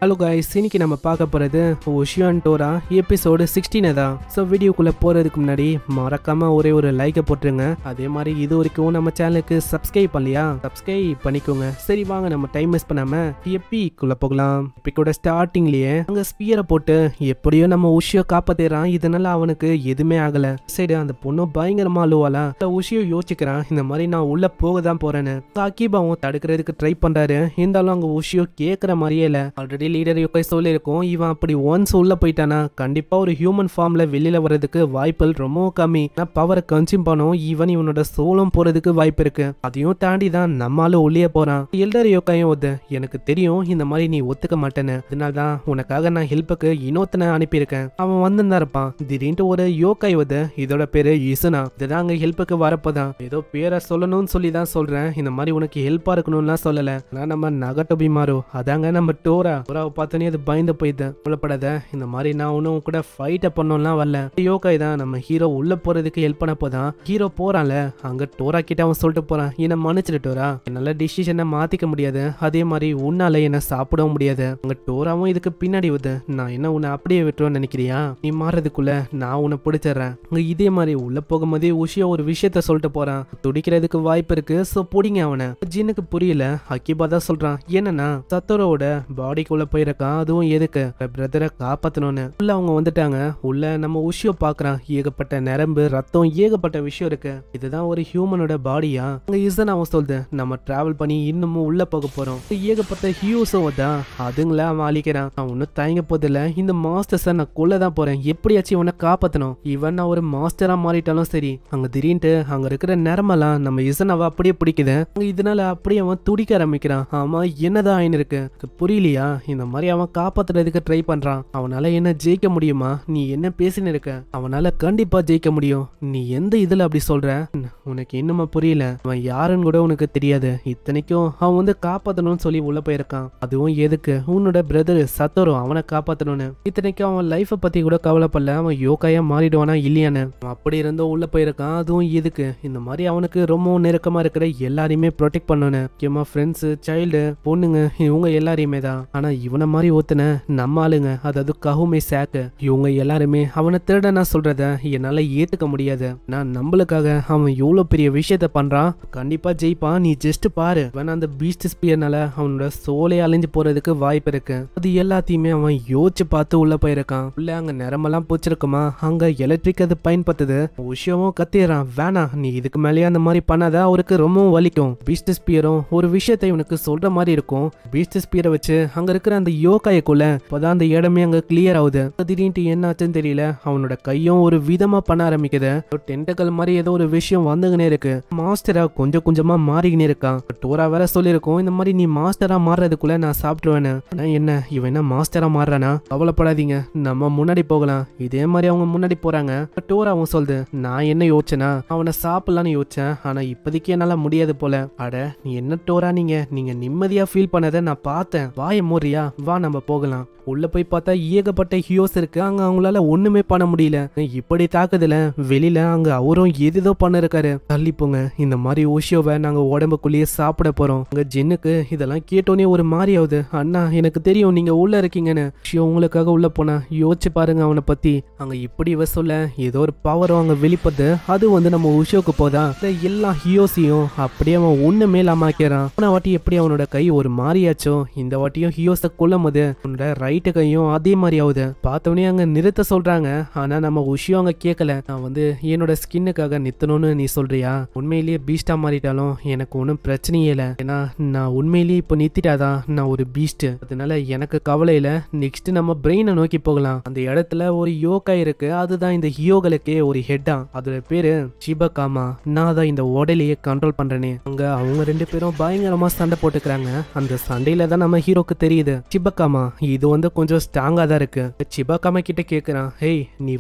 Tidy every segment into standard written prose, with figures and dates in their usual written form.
Hello guys, இன்னைக்கு நம்ம பார்க்க போகிறது உஷியோ அண்ட் டோரா எபிசோடு 16 தான். ஸோ வீடியோக்குள்ளே போகிறதுக்கு முன்னாடி மறக்காம ஒரே ஒரு லைக்கை போட்டுருங்க. அதே மாதிரி இது வரைக்கும் நம்ம சேனலுக்கு சப்ஸ்கிரைப் பண்ணலையா, சப்ஸ்கிரைப் பண்ணிக்கோங்க. சரி வாங்க, நம்ம டைம் வேஸ்ட் பண்ணாம எப்பிக்குள்ளே போகலாம். எப்பிக்கோட ஸ்டார்டிங்லேயே அங்கே ஸ்பியரை போட்டு எப்படியோ நம்ம உஷியோ காப்பாத்திடுறான். இதனால அவனுக்கு எதுவுமே ஆகலை. சரி, அந்த பொண்ணு பயங்கரமா அழுவாளா. உஷியோ யோசிக்கிறான், இந்த மாதிரி நான் உள்ள போக தான் போறேன்னு. அக்கீபாவும் தடுக்கிறதுக்கு ட்ரை பண்றாரு. இருந்தாலும் அங்கே உஷியோ கேட்குற மாதிரியே இல்லை. ஆல்ரெடி லீடர் யோகை சொல்லியிருக்கோம், இவன் அப்படி ஒன்ஸ் உள்ள போயிட்டானா கண்டிப்பா ஒரு ஹியூமன் ஃபார்ம்ல வெளியில வர்றதுக்கு வாய்ப்புகள் ரொம்ப கம்மி. பவரை கன்சியூம் பண்ணும், இவனோட சோளம் போறதுக்கு வாய்ப்பு இருக்கு. அதையும் தாண்டி தான் நம்மளால உள்ளே போறான். எல்டர் யோகாயும் எனக்கு தெரியும் இந்த மாதிரி நீ ஒத்துக்க மாட்டேன்னு, அதனால்தான் உனக்காக நான் ஹெல்ப்புக்கு இன்னொருத்தனை அனுப்பியிருக்கேன். அவன் வந்துதான் இருப்பான். திடீர்னு ஒரு யோகாய் இதோட பேரு இசுனா. இதுதான் அங்க ஹெல்ப்புக்கு வரப்போதான். ஏதோ பேரை சொல்லணும்னு சொல்லி தான் சொல்றேன். இந்த மாதிரி உனக்கு ஹெல்ப்பா இருக்கணும்லாம் சொல்லல. ஆனா நம்ம நகட்டோபி மாறு அதாங்க நம்ம டோராவை பார்த்தோன்னே அது பயந்து போயிது. சொல்லப்படாத, இந்த மாதிரி நான் ஒன்னும் கூட ஃபைட்டை பண்ணோம்லாம் வரல. யோகாய் தான் நம்ம ஹீரோ உள்ள போறதுக்கு ஹெல்ப் பண்ண போதான். ஹீரோ போறான்ல, அங்க டோரா கிட்ட அவன் சொல்லிட்டு போறான், என்ன மன்னிச்சிட்டு டோரா, என்னால டிசிஷனை மாத்திக்க முடியாது. அதே மாதிரி உன்னால என்ன சாப்பிடவும் முடியாது. அங்க டோராவும் இதுக்கு பின்னாடி நான் என்ன உன்னை அப்படியே விட்டுருவேன்னு நினைக்கிறியா? நீ மாறதுக்குள்ள நான் உன்னை பிடிச்சிடுறேன். அங்க இதே மாதிரி உள்ள போகும்போதே உஷியா ஒரு விஷயத்த சொல்லிட்டு போறான். துடிக்கிறதுக்கு வாய்ப்பு இருக்கு, சோ புடிங்க அவனை. ஜின்னுக்கு புரியல. அக்கிபா தான் சொல்றான், என்னன்னா சத்தோரோட பாடிக்குள்ள போயிருக்கான், அதுவும் எதுக்கு பிரதரை காப்பாத்தணும்னு. உள்ள அவங்க வந்துட்டாங்க. உள்ள நம்ம உஷியோ பாக்குறான், ஏகப்பட்ட நரம்பு ரத்தம் ஏகப்பட்ட விஷயம் இருக்கு. இதுதான் ஒரு ஹியூமனோட பாடியா? அங்க இசன் அவன் சொல்லுது, நம்ம டிராவல் பண்ணி இன்னமும் உள்ள போக போறோம். ஏகப்பட்ட ஹியூஸும் தான் அதுங்கள அவன் அழிக்கிறான். அவன் ஒன்னும் தயங்க போதில்ல, இந்த மாஸ்டர்ஸை நான் கொல்லதான் போறேன், எப்படியாச்சும் இவனை காப்பாத்தணும். இவன் நான் ஒரு மாஸ்டரா மாறிட்டாலும் சரி. அங்க திடீர்னு அங்க இருக்கிற நரம்பெல்லாம் நம்ம இசன் அவ அப்படியே பிடிக்குது. இதனால அப்படியே அவன் துடிக்க ஆரம்பிக்கிறான். ஆமா, என்னதான் ஆயின்னு இருக்கு புரியலையா? இந்த மாதிரி அவன் காப்பாத்துறதுக்கு ட்ரை பண்றான். அவனால என்ன ஜெயிக்க முடியுமா? நீ என்ன பேசின்னு இருக்க? அவனால கண்டிப்பா ஜெயிக்க முடியும். நீ எந்த இதுல அப்படி சொல்ற? உனக்கு இன்னுமா புரியல? அவன் யாருன்னு கூட உனக்கு தெரியாது. இத்தனைக்கும் அவன் காப்பாத்தணும்னு சொல்லி உள்ள போயிருக்கான். அதுவும் எதுக்கு? உன்னோட பிரதர் சத்தோரோ அவனை காப்பாத்தணும்னு. இத்தனைக்கும் அவன் லைஃப பத்தி கூட கவலைப்படல. அவன் யோகாயா மாறிடுவானா இல்லையான்னு. அப்படி இருந்தோ உள்ள போயிருக்கான். அதுவும் எதுக்கு? இந்த மாதிரி அவனுக்கு ரொம்ப நெருக்கமா இருக்கிற எல்லாரையுமே ப்ரொடெக்ட் பண்ணணும்னு. முக்கியமா ஃப்ரெண்ட்ஸ், சைல்டு, பொண்ணுங்க, இவங்க எல்லாரையுமே தான். ஆனா இவனை மாதிரி ஒத்துன நம்ம ஆளுங்க, அதாவது கஹுமே சாக்கு, இவங்க எல்லாருமே அவனை திருடனா சொல்றத என்னால ஏத்துக்க முடியாது. நான் நம்மளுக்காக அவன் எவ்வளவு பெரிய விஷயத்த பண்றான். கண்டிப்பா ஜெயிப்பான், நீ ஜஸ்ட் பாரு. அந்த பீஸ்ட் ஸ்பியர்னால அவனோட சோலை அழிஞ்சு போறதுக்கு வாய்ப்பு இருக்கு. அது எல்லாத்தையுமே அவன் யோசிச்சு பார்த்து உள்ள போயிருக்கான். உள்ள அங்க நிறமெல்லாம் போச்சிருக்குமா, அங்க எலக்ட்ரிக் அது பயன்படுத்துது. விஷயமும் கத்திடுறான், வேணா நீ இதுக்கு மேலேயே அந்த மாதிரி பண்ணாத, அவருக்கு ரொம்பவும் வலிக்கும். பீஸ்ட் ஸ்பியரும் ஒரு விஷயத்தை இவனுக்கு சொல்ற மாதிரி இருக்கும். பீஸ்ட் ஸ்பியரை வச்சு அங்க இருக்கிற அந்த யோகாயக்குள்ள இப்பதான் அந்த இடமே அங்க கிளியர் ஆகுது. திடீர்னு என்னாச்சுன்னு தெரியல, அவனோட கையும் ஒரு விதமா பண்ண ஆரம்பிக்குது. டென்டக்கல் மாதிரி ஏதோ ஒரு விஷயம் வந்துகினே இருக்கு. மாஸ்டரா கொஞ்சம் கொஞ்சமா மாறிக்கினே இருக்கான். டோரா வேற சொல்லிருக்கோம், இந்த மாதிரி நீ மாஸ்டரா மாறுறதுக்குள்ள நான் சாப்பிட்டுருவேன்னு. ஆனா என்ன, இவன் என்ன மாஸ்டரா மாறுறானா? கவலைப்படாதீங்க, நம்ம முன்னாடி போகலாம். இதே மாதிரி அவங்க முன்னாடி போறாங்க. டோராவும் சொல்லுது, நான் என்ன யோசிச்சேனா அவனை சாப்பிடலான்னு யோசிச்சேன், ஆனா இப்போதைக்கு என்னால முடியாது போல. அட நீ என்ன டோரா, நீங்க நிம்மதியா ஃபீல் பண்ணதை நான் பார்த்தேன். வாய மோரியா, வா நம்ம போகலாம். உள்ள போய் பார்த்தா ஏகப்பட்ட ஹியோஸ் இருக்கு. அங்க அவங்களால ஒண்ணுமே பண்ண முடியல. இப்படி தாக்குதுல வெளியில அங்க அவரும் எதோ பண்ண இருக்காரு. தள்ளி போங்க, இந்த மாதிரி ஓஷியோவை நாங்க உடம்புக்குள்ளேயே சாப்பிட போறோம். அங்க ஜென்னுக்கு இதெல்லாம் கேட்டோன்னே ஒரு மாதிரி ஆகுது. அண்ணா எனக்கு தெரியும் நீங்க உள்ள இருக்கீங்கன்னு. ஓஷியோ உங்களுக்காக உள்ள போனா யோசிச்சு பாருங்க அவனை பத்தி. அங்க இப்படி சொல்ல ஏதோ ஒரு பவரும் அங்க வெளிப்படுது. அது நம்ம ஓஷியோக்கு போதா எல்லா ஹியோஸையும் அப்படியே அவன் ஒண்ணுமே இல்லாம ஆக்கிறான். போன வாட்டி எப்படி அவனோட கை ஒரு மாதிரியாச்சோ, இந்த வாட்டியும் ஹியோஸை கொல்லும் போது அவனோட ரைட்டு கையும் அதே மாதிரி ஆகுது. பார்த்தவனே அங்க நிறுத்த சொல்றாங்க. ஆனா நம்ம உஷியோ அங்க கேட்கல. நான் என்னோட ஸ்கின்னுக்காக நித்தணும்னு நீ சொல்றியா? உண்மையிலேயே பீஸ்டா மாறிட்டாலும் எனக்கு ஒன்றும் பிரச்சனையே இல்லை. ஏன்னா நான் உண்மையிலேயே இப்போ நித்திட்டாதான் நான் ஒரு பீஸ்ட். அதனால எனக்கு கவலை இல்லை. நெக்ஸ்ட் நம்ம பிரெயினை நோக்கி போகலாம். அந்த இடத்துல ஒரு யோகா இருக்கு. அதுதான் இந்த ஹியோகளுக்கே ஒரு ஹெட்டா. அதோட பேரு சிபகாமா. நான் தான் இந்த உடலையே கண்ட்ரோல் பண்றேனே. அங்க அவங்க ரெண்டு பேரும் பயங்கரமா சண்டை போட்டுக்கிறாங்க. அந்த சண்டையில தான் நம்ம ஹீரோக்கு தெரியுது, சிபகாமா இது கொஞ்சம் ஸ்ட்ராங்கா தான் இருக்கு. சிபகாமா கிட்ட கேக்குறான், ஹேய் நீ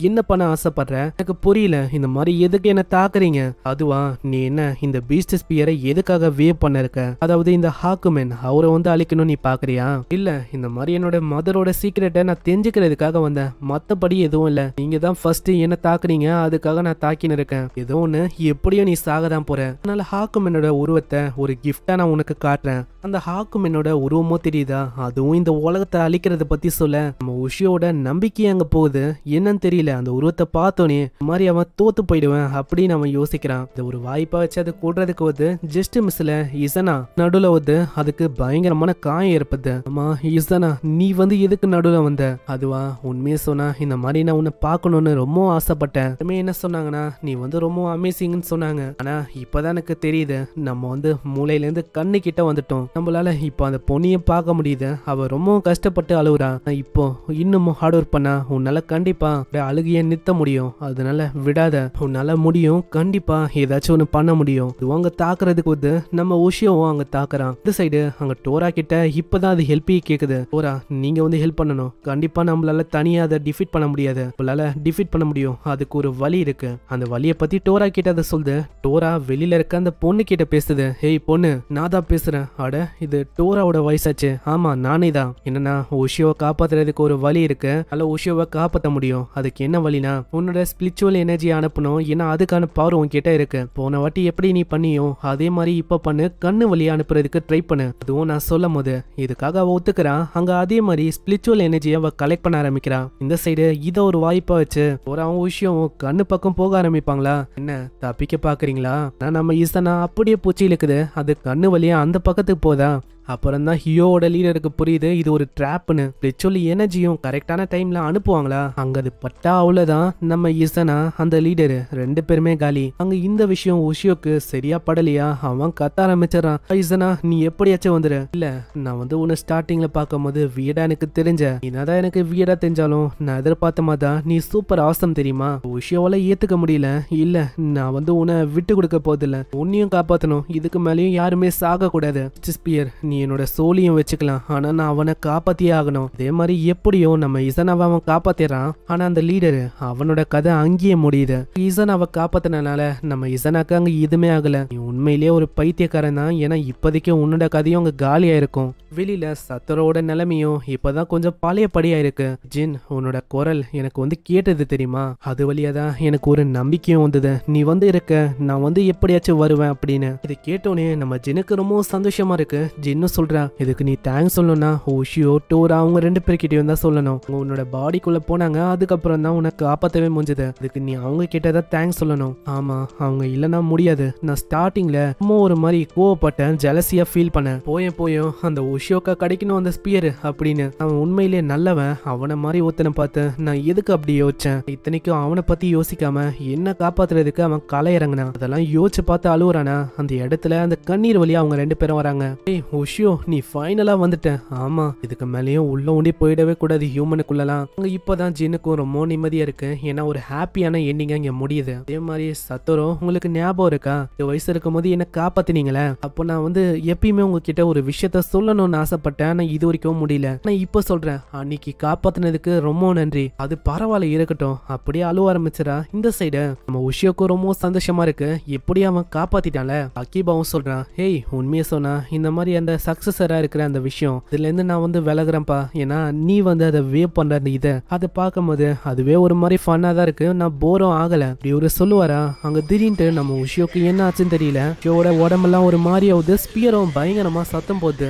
என்ன பண்ண ஆசைப்படுற? எனக்கு புரியல, இந்த மாதிரி எதுக்கு என்ன தாக்குறீங்க? அதுவா, நீ என்ன இந்த பீஸ்ட் ஸ்பியரை எதுக்காக வேவ் பண்ண இருக்க? அதாவது இந்த ஹாக்குமேன் அவரை அழிக்கணும் நீ பாக்குறியா? இல்ல, இந்த மாதிரி என்னோட மதரோட சீக்ரெட்டை நான் தெரிஞ்சுக்கிறதுக்காக வந்தேன், மத்தபடி எதுவும் இல்ல. நீங்க தான் ஃபர்ஸ்ட் என்ன தாக்குறீங்க, அதுக்காக நான் தாக்கின்னு இருக்கேன். ஏதோ ஒண்ணு, எப்படியும் நீ சாகதான் போற. அதனால ஹாக்குமேனோட உருவத்தை ஒரு கிஃப்டா நான் உனக்கு காட்டுறேன். அந்த ஹாக்குமேனோட உருவமோ தெரியுதா, அதுவும் இந்த உலகத்தை அழிக்கிறத பத்தி சொல்ல நம்ம உஷியோட நம்பிக்கை அங்க போகுது. என்னன்னு தெரியல, அந்த உருவத்தை பார்த்தோன்னே இந்த மாதிரி அவன் தோத்து போயிடுவேன் அப்படின்னு அவன் யோசிக்கிறான். இந்த ஒரு வாய்ப்பா வச்சு அதை கூடுறதுக்கு வந்து ஜஸ்ட் மிஸ்ல இசனா நடுவுல வந்து அதுக்கு பயங்கரமான காயம் ஏற்படுது. ஆமா இசனா, நீ வந்து எதுக்கு நடுவுல வந்த? அதுவா, உண்மையை சொன்னா இந்த மாதிரி நான் உன்னை பார்க்கணும்னு ரொம்ப ஆசைப்பட்டேன். என்ன சொன்னாங்கன்னா நீ வந்து ரொம்ப அமேசிங்னு சொன்னாங்க. ஆனா இப்பதான் எனக்கு தெரியுது நம்ம வந்து மூளையில இருந்து கண்ணு கிட்ட வந்துட்டோம். நம்மளால இப்போ அந்த பொண்ணிய பார்க்க முடியுது. அவ ரொம்ப கஷ்டப்பட்டு அழுகுறா. இப்போ இன்னமும் ஹார்ட் ஒர்க் பண்ணா உன்னால கண்டிப்பா அழுகைய நிறுத்த முடியும். அதனால விடாத, உன்னால முடியும். கண்டிப்பா ஏதாச்சும் ஒண்ணு பண்ண முடியும். அங்க தாக்குறதுக்கு வந்து நம்ம உஷியோவும் அங்க தாக்குறான். இந்த சைடு அங்க டோரா கிட்ட இப்பதான் அது ஹெல்ப் கேக்குது. டோரா, நீங்க வந்து ஹெல்ப் பண்ணணும். கண்டிப்பா நம்மளால தனியா அதை டிஃபீட் பண்ண முடியாது. நம்மளால டிஃபீட் பண்ண முடியும். அதுக்கு ஒரு வழி இருக்கு. அந்த வழியை பத்தி டோரா கிட்ட அதை சொல்லுது. டோரா வெளியில இருக்க அந்த பொண்ணு கிட்ட பேசுது. ஹேய் பொண்ணு, நான் தான் பேசுறேன். அட, இது டோராவோட வயசாச்சு. ஆமா நானே தான். என்னன்னா உஷியோவை காப்பாத்துறதுக்கு ஒரு வழி இருக்கு. அல்ல உஷியோவை காப்பாற்ற முடியும். அதுக்கு என்ன வழினா உன்னோட ஸ்பிரிச்சுவல் எனர்ஜி அனுப்பணும். ஏன்னா அதுக்கான பவர் உன்கிட்ட இருக்கு. போன வாட்டி எப்படி நீ பண்ணியோ அதே மாதிரி இப்ப பண்ணு. கண்ணு வழியா அனுப்புறதுக்கு ட்ரை பண்ணு. அதுவும் நான் சொல்லும் போது இதுக்காக அவ ஒத்துக்கிறான். அங்க அதே மாதிரி ஸ்பிரிச்சுவல் எனர்ஜியை அவ கலெக்ட் பண்ண ஆரம்பிக்கிறான். இந்த சைடு இதை ஒரு வாய்ப்பா வச்சு ஒரு அவன் விஷயம் கண்ணு பக்கம் போக ஆரம்பிப்பாங்களா? என்ன தப்பிக்க பாக்குறீங்களா? நம்ம இசனா அப்படியே பூச்சி இழுக்குது. அது கண்ணு வழியா அந்த பக்கத்துக்கு போதா? அப்புறம் தான் ஹியோவோட லீடருக்கு புரியுது இது ஒரு ட்ராப்னு. ஸ்பிரிச்சுவல் எனர்ஜியும் கரெக்டான டைம்ல அனுப்புவாங்களா? அங்க அது பட்டா அவ்வளவுதான். நம்ம இசனா அந்த லீடரு ரெண்டு பேருமே காலி. அங்க இந்த விஷயம் உஷியோக்கு சரியா படலையா? அவன் கத்த ஆரம்பிச்சிடறான். இசனா, நீ எப்படியாச்சும் வந்துரு. இல்ல, நான் வந்து உன்னை ஸ்டார்டிங்ல பார்க்கும் போது வீடா எனக்கு தெரிஞ்ச. என்னதான் எனக்கு வீடா தெரிஞ்சாலும் நான் எதிர்பார்த்த மாதிரி நீ சூப்பர் ஆசம் தெரியுமா? உஷியோவால ஏத்துக்க முடியல. இல்ல, நான் வந்து உன்னை விட்டு கொடுக்க போதில்ல. உன்னையும் காப்பாத்தணும். இதுக்கு மேலேயும் யாருமே சாக கூடாது. ஸ்பியர், நீ என்னோட சோலியும் வச்சுக்கலாம். ஆனா நான் அவனை காப்பாத்தியே ஆகணும். அதே மாதிரி எப்படியோ நம்ம இசனாவை அவன் காப்பாத்திடுறான். ஆனா அந்த லீடரு அவனோட கதை அங்கேயே முடியுது. இசனாவை காப்பாத்தினால நம்ம இசனாக்கு அங்க எதுவுமே ஆகல. நீ உண்மையிலேயே ஒரு பைத்தியக்காரன் தான். ஏன்னா இப்போதைக்கு உன்னோட கதையும் அங்க காலியா இருக்கும். வெளியில சத்தரோட நிலைமையும் இப்பதான் கொஞ்சம் பழைய படியா இருக்கு. ஜின், உன்னோட குரல் எனக்கு வந்து கேட்டது தெரியுமா? அது வழியாதான் எனக்கு ஒரு நம்பிக்கையும் வந்தது. நீ வந்து இருக்க, நான் வந்து எப்படியாச்சும் வருவேன் அப்படின்னு. இதை கேட்டோன்னே நம்ம ஜினுக்கு ரொம்ப சந்தோஷமா இருக்கு. ஜின்னு சொல்றா, இதுக்கு நீ தேங்க்ஸ் சொல்லணும்னா உஷியோ டோரா அவங்க ரெண்டு பேர்கிட்டயும் தான் சொல்லணும். உன்னோட பாடிக்குள்ள போனாங்க, அதுக்கப்புறம் தான் உனக்கு காப்பாத்தவே முடிஞ்சது. இதுக்கு நீ அவங்க கிட்டதான் தேங்க்ஸ் சொல்லணும். ஆமா, அவங்க இல்லைன்னா முடியாது. நான் ஸ்டார்டிங்ல ரொம்ப ஒரு மாதிரி கோவப்பட்டேன், ஜெலசியா ஃபீல் பண்ணேன். போயும் அந்த உஷியோக்கா கிடைக்கணும் அந்த ஸ்பியர் அப்படின்னு. அவன் உண்மையிலேயே நல்லவன். அவனை மாதிரி ஒருத்தனை பார்த்து நான் எதுக்கு அப்படி யோசிச்சேன்? இத்தனைக்கும் அவனை பத்தி யோசிக்காம என்ன காப்பாத்துறதுக்கு அவன் களை இறங்கினான். அதெல்லாம் யோசிச்சு பார்த்து அழுவுறானா? அந்த இடத்துல அந்த கண்ணீர் வழியா அவங்க ரெண்டு பேரும் வராங்க. ஏய் உஷியோ, நீ ஃபைனலா வந்துட்ட. ஆமா, இதுக்கு மேலேயும் உள்ள ஒண்டி போயிடவே கூடாது ஹியூமனுக்குள்ளலாம். அங்க இப்பதான் ஜின்னுக்கும் ரொம்ப நிம்மதியா இருக்கு. ஏன்னா ஒரு ஹாப்பியான எண்டிங்கா இங்க முடியுது. அதே மாதிரி சத்தோரோ, உங்களுக்கு ஞாபகம் இருக்கா? இந்த வயசு இருக்கும் போது என்ன காப்பாத்தினீங்களே? அப்போ நான் வந்து எப்பயுமே உங்ககிட்ட ஒரு விஷயத்த சொல்லணும்னு ஆசைப்பட்டேன். ஆனா இது வரைக்கும் முடியல. நான் இப்ப சொல்றேன், அன்னைக்கு காப்பாத்தினதுக்கு ரொம்ப நன்றி. அது பரவாயில்ல இருக்கட்டும். அப்படியே அழுவ ஆரம்பிச்சிடா. இந்த சைடு நம்ம உஷியோக்கு ரொம்ப சந்தோஷமா இருக்கு. எப்படி அவன் காப்பாத்திட்டான்ல. அக்கீபாவும் சொல்றான், ஹேய் உண்மையை சொன்னா இந்த மாதிரி அந்த சக்சஸரா இருக்கிற அந்த விஷயம் இதுல இருந்து நான் வந்து விலகுறேன்ப்பா. ஏன்னா நீ வந்து அதை வேவ் பண்ற அந்த இதை அதை பார்க்கும்போது அதுவே ஒரு மாதிரி ஃபன்னா தான் இருக்கு. நான் போரும் ஆகல. இப்படி ஒரு சொல்லுவாரா? அங்க திடீர்னு நம்ம உஷியோக்கு என்ன ஆச்சுன்னு தெரியல. உஷியோட உடம்பெல்லாம் ஒரு மாதிரி ஆகுது. ஸ்பியரும் பயங்கரமா சத்தம் போகுது.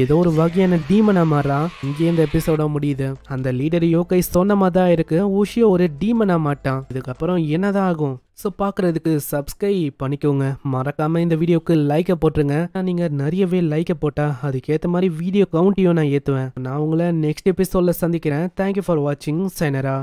ஏதோ ஒரு வகையான டீமனா மாறா. இங்கே இந்த எபிசோட முடியுது. அந்த லீடர் யோகை சொன்ன மாதிரி தான் இருக்கு. உஷியோ ஒரு டீமனா மாட்டான். இதுக்கப்புறம் என்னதான் ஆகும்? ஸோ பார்க்குறதுக்கு சப்ஸ்கிரைப் பண்ணிக்கோங்க. மறக்காமல் இந்த வீடியோக்கு லைக்கை போட்டுருங்க. நீங்கள் நிறையவே லைக்கை போட்டால் அதுக்கேற்ற மாதிரி வீடியோ கவுண்ட்டையும் நான் ஏற்றுவேன். நான் உங்களை நெக்ஸ்ட் எபிசோடில் சந்திக்கிறேன். தேங்க்யூ ஃபார் வாட்சிங். சைனரா.